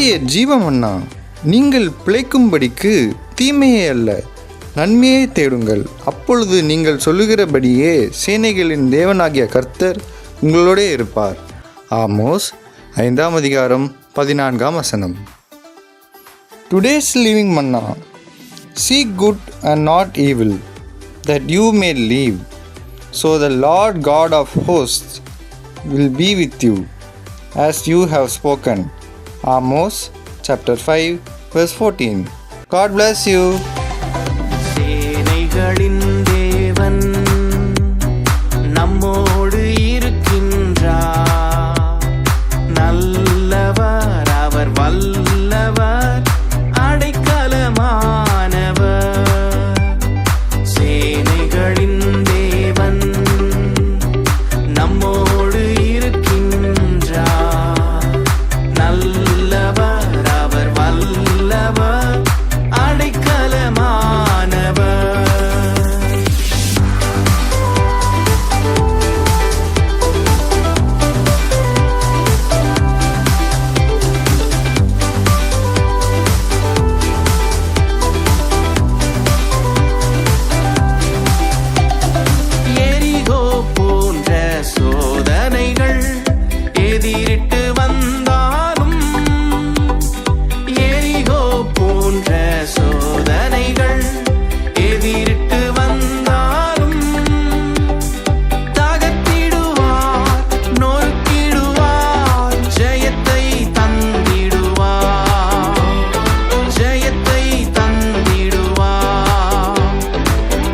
இன்றைய ஜீவமன்னா, நீங்கள் பிழைக்கும்படிக்கு தீமையே அல்ல நன்மையை தேடுங்கள். அப்பொழுது நீங்கள் சொல்லுகிறபடியே சேனைகளின் தேவனாகிய கர்த்தர் உங்களோடே இருப்பார். Amos 5:14. Today's living Manna. Seek good and not evil, that you may live. So the Lord God of hosts will be with you, as you have spoken. Amos chapter 5:14. God bless you. சேனைகளின் தேவன் நம்மோடு இருக்கின்றார். நல்லவர் அவர், வல்லவர், அடைக்கலமானவர். சேனைகளின் தேவன் நம்மோடு இருக்கின்றார். நல்லவர் அவர், வல்லவர், அடைக்கலமானவர். சோதனைகள் எதிரிட்டு வந்தாலும், எரிகோ போன்ற சோதனைகள் எதிரிட்டு வந்தாலும், தகர்த்திடுவார், நொறுக்கிடுவார், ஜெயத்தை தந்திடுவார், ஜெயத்தை தந்திடுவார்.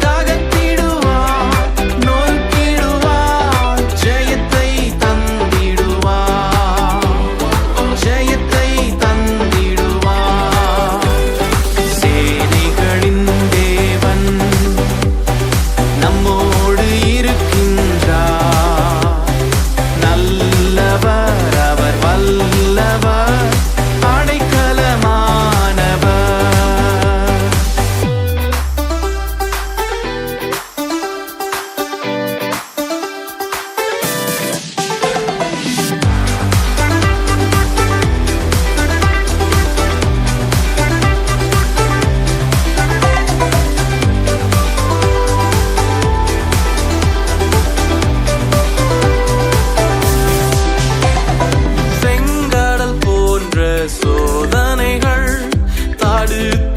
தகர்த்திடுவார், நொறுக்கிடுவார், ஜெயத்தை தந்திடுவார், ஜெயத்தை தந்திடுவார். சேனைகளின் தேவன் நம்மோடு இருக்கின்றார். நல்லவர் அவர், வல்லவர், அடைக்கலமானவர். செங்கடல் போன்ற சோதனைகள் தடுக்க